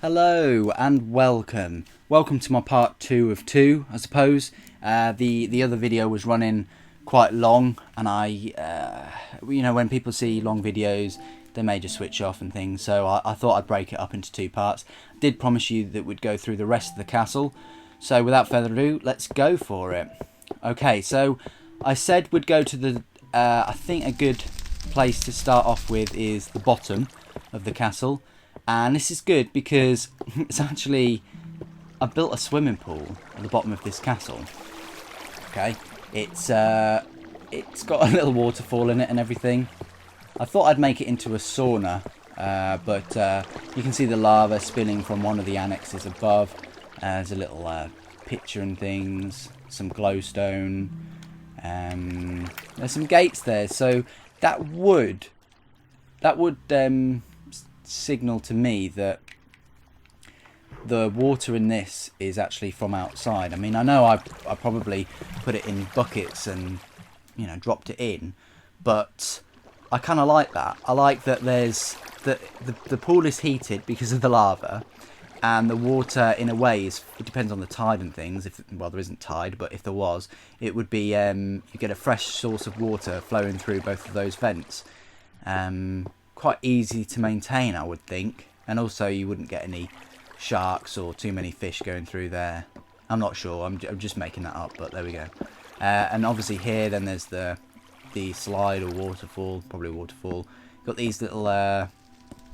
Hello and welcome. Welcome to my part 2 of 2, I suppose. The other video was running quite long, and when people see long videos, they may just switch off and things. So I thought I'd break it up into 2 parts. I did promise you that we'd go through the rest of the castle. So without further ado, let's go for it. Okay, so I said we'd go to the. I think a good place to start off with is the bottom of the castle. And this is good because it's actually, I built a swimming pool at the bottom of this castle. Okay, it's got a little waterfall in it and everything. I thought I'd make it into a sauna, but you can see the lava spilling from one of the annexes above. There's a little picture and things, some glowstone. There's some gates there, so that would signal to me that the water in this is actually from outside. I mean, I know I probably put it in buckets and, you know, dropped it in, but I kind of like that. I like that there's the pool is heated because of the lava, and the water in a way it depends on the tide and things. Well, there isn't tide, but if there was, it would be you get a fresh source of water flowing through both of those vents. Quite easy to maintain, I would think, and also you wouldn't get any sharks or too many fish going through there. I'm not sure, I'm just making that up, but there we go. And obviously here then there's the slide or waterfall, probably waterfall. Got these little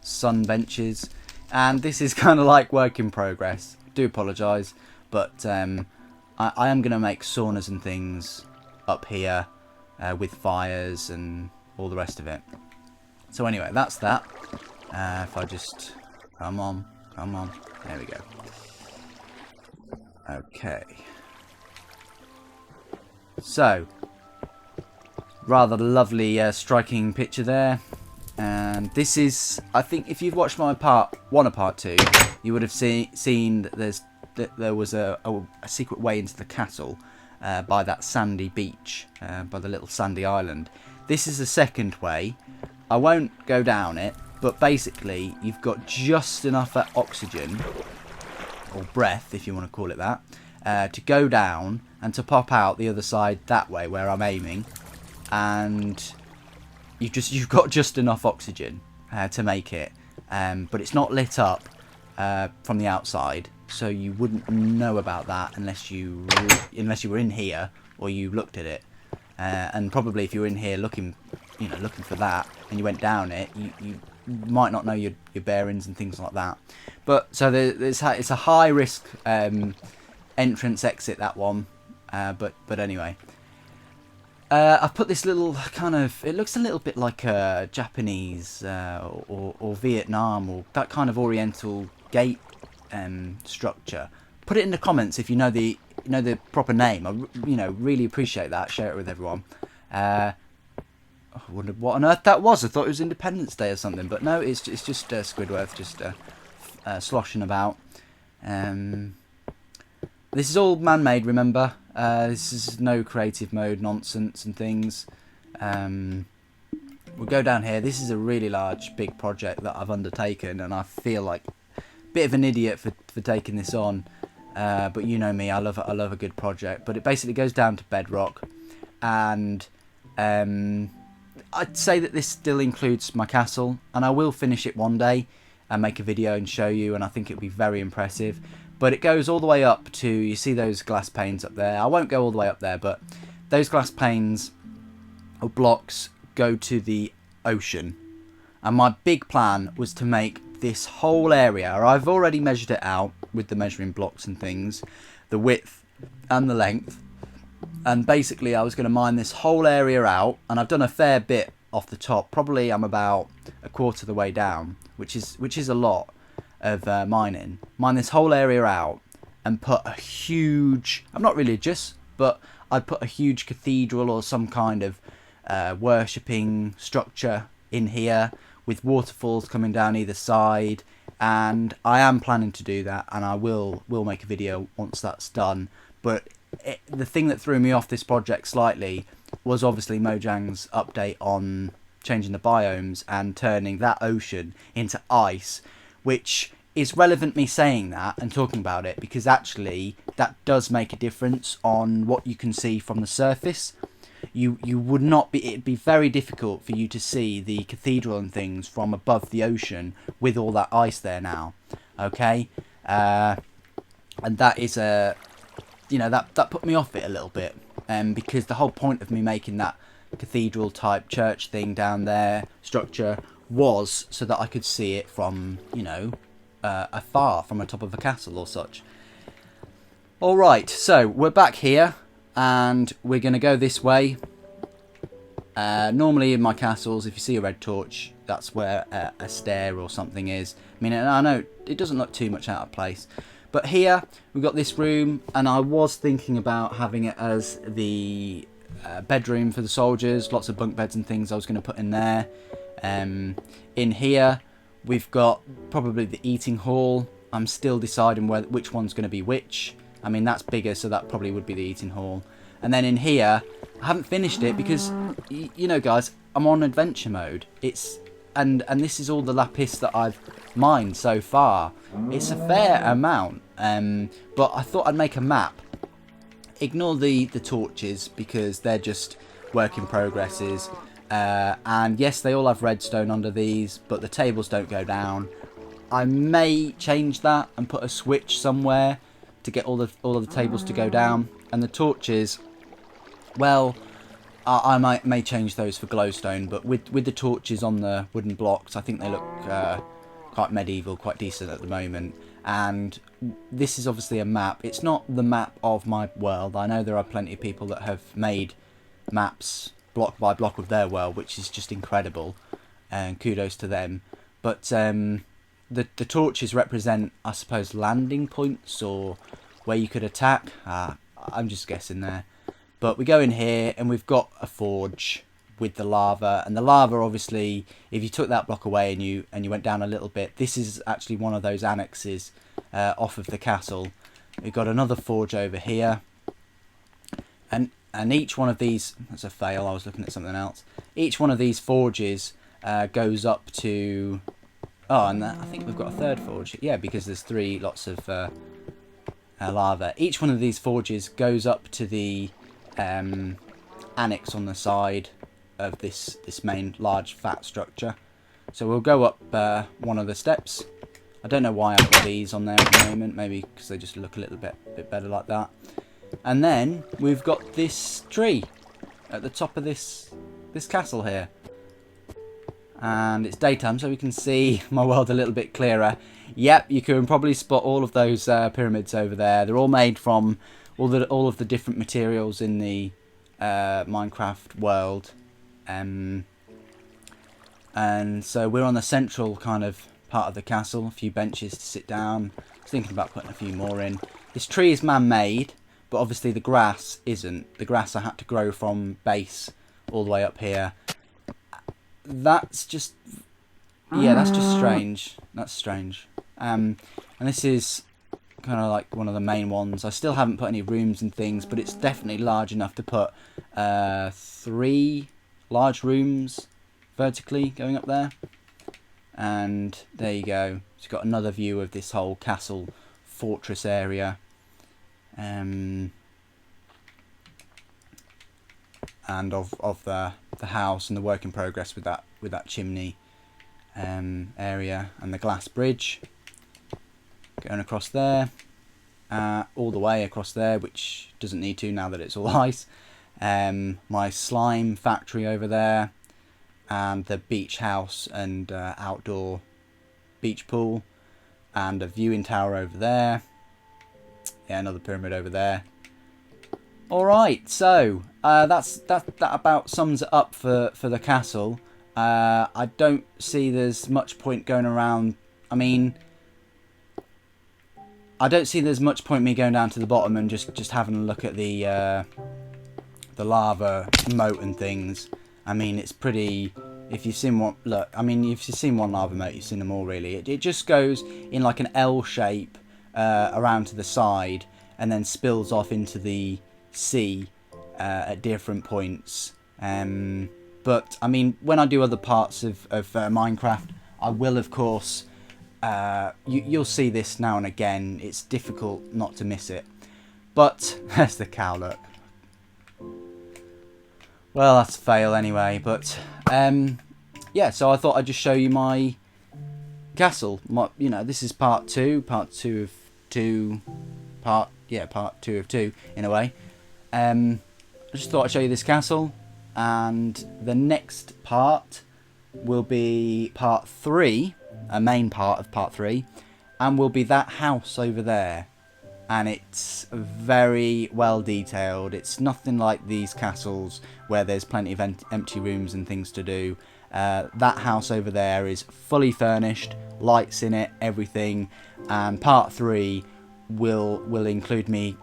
sun benches, and this is kind of like work in progress. I do apologise, but I am going to make saunas and things up here with fires and all the rest of it. So anyway, that's that. If I just... Come on. There we go. Okay. So, rather lovely striking picture there. And this is... I think if you've watched my part 1 or part 2, you would have seen that there was a secret way into the castle by that sandy beach, by the little sandy island. This is the second way. I won't go down it, but basically you've got just enough oxygen, or breath if you want to call it that, to go down and to pop out the other side that way where I'm aiming, and you've got just enough oxygen to make it, but it's not lit up from the outside, so you wouldn't know about that unless you were in here or you looked at it. And probably if you were in here looking for that, and you went down it, you might not know your bearings and things like that. But so it's a high risk entrance exit, that one. But anyway, I've put this little kind of, it looks a little bit like a Japanese or Vietnam or that kind of Oriental gate structure. Put it in the comments if you know the proper name. I really appreciate that. Share it with everyone. I wondered what on earth that was. I thought it was Independence Day or something, but no, it's just Squidward just sloshing about. This is all man-made, remember. This is no creative mode nonsense and things. We'll go down here. This is a really large, big project that I've undertaken, and I feel like a bit of an idiot for taking this on. But you know me, I love a good project. But it basically goes down to bedrock, and I'd say that this still includes my castle, and I will finish it one day and make a video and show you, and I think it'll be very impressive. But it goes all the way up to, you see those glass panes up there. I won't go all the way up there, but those glass panes or blocks go to the ocean. And my big plan was to make this whole area, I've already measured it out with the measuring blocks and things, the width and the length, and basically I was going to mine this whole area out, and I've done a fair bit off the top. Probably I'm about a quarter of the way down, which is a lot of mining. Mine this whole area out and put a huge, I'm not religious, but I'd put a huge cathedral or some kind of worshipping structure in here with waterfalls coming down either side, and I am planning to do that, and I will make a video once that's done. But the thing that threw me off this project slightly was obviously Mojang's update on changing the biomes and turning that ocean into ice, which it's relevant me saying that and talking about it because actually that does make a difference on what you can see from the surface. You would not be, it'd be very difficult for you to see the cathedral and things from above the ocean with all that ice there now. Okay, and that is a, you know, that put me off it a little bit, because the whole point of me making that cathedral type church thing down there structure was so that I could see it from, you know, afar, from the top of a castle or such. Alright, so we're back here and we're going to go this way. Normally in my castles, if you see a red torch, that's where a stair or something is. I mean, I know it doesn't look too much out of place, but here we've got this room, and I was thinking about having it as the bedroom for the soldiers. Lots of bunk beds and things I was going to put in there. In here we've got probably the eating hall. I'm still deciding which one's going to be which. I mean, that's bigger, so that probably would be the eating hall. And then in here, I haven't finished it because, you know, guys, I'm on adventure mode. And this is all the lapis that I've mined so far. It's a fair amount, but I thought I'd make a map. Ignore the torches because they're just work in progresses. And yes, they all have redstone under these, but the tables don't go down. I may change that and put a switch somewhere to get all of the tables to go down. And the torches, well, I may change those for glowstone, but with the torches on the wooden blocks, I think they look quite medieval, quite decent at the moment. And this is obviously a map. It's not the map of my world. I know there are plenty of people that have made maps block by block of their world, which is just incredible, and kudos to them. But the torches represent, I suppose, landing points or where you could attack. I'm just guessing there. But we go in here and we've got a forge with the lava, and the lava, obviously, if you took that block away and you went down a little bit, this is actually one of those annexes off of the castle. We've got another forge over here, and each one of these, that's a fail, I was looking at something else. Each one of these forges goes up to, oh, and I think we've got a third forge, yeah, because there's three lots of lava. Each one of these forges goes up to the annex on the side of this main large fat structure. So we'll go up one of the steps. I don't know why I've got these on there at the moment, maybe because they just look a little bit better like that. And then we've got this tree at the top of this castle here. And it's daytime, so we can see my world a little bit clearer. Yep, you can probably spot all of those pyramids over there. They're all made from all of the different materials in the Minecraft world. And so we're on the central kind of part of the castle. A few benches to sit down. I was thinking about putting a few more in. This tree is man-made, but obviously the grass isn't. The grass I had to grow from base all the way up here. That's just, yeah, that's just strange. That's strange. And this is kind of like one of the main ones. I still haven't put any rooms and things, but it's definitely large enough to put 3 large rooms vertically going up there. And there you go. It's got another view of this whole castle fortress area. And of the house and the work in progress with that chimney area, and the glass bridge going across there, all the way across there, which doesn't need to now that it's all ice. My slime factory over there, and the beach house and outdoor beach pool, and a viewing tower over there. Yeah, another pyramid over there. Alright, so that about sums it up for the castle. I don't see there's much point going around. I mean, I don't see there's much point me going down to the bottom and just having a look at the lava moat and things. I mean, it's pretty. If you've seen one, look. I mean, if you've seen one lava moat, you've seen them all really. It just goes in like an L shape around to the side, and then spills off into the sea at different points. But I mean, when I do other parts of Minecraft, I will of course you'll see this now and again. It's difficult not to miss it. But there's the cow, look. Well, that's a fail anyway. But yeah, so I thought I'd just show you my castle. You know, this is part two of two in a way. I just thought I'd show you this castle, and the next part will be part 3, a main part of part 3, and will be that house over there. And it's very well detailed. It's nothing like these castles where there's plenty of empty rooms and things to do. That house over there is fully furnished, lights in it, everything. And part 3 will include me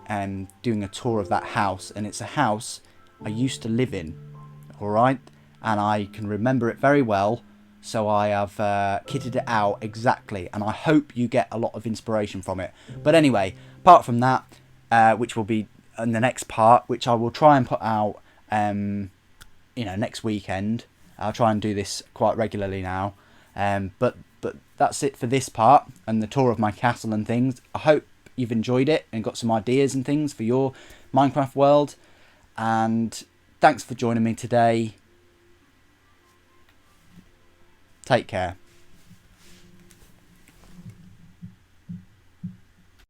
doing a tour of that house. And it's a house I used to live in, alright? And I can remember it very well. So I have kitted it out exactly, and I hope you get a lot of inspiration from it. But anyway, apart from that, which will be in the next part, which I will try and put out, next weekend. I'll try and do this quite regularly now. But that's it for this part and the tour of my castle and things. I hope you've enjoyed it and got some ideas and things for your Minecraft world. And thanks for joining me today. Take care.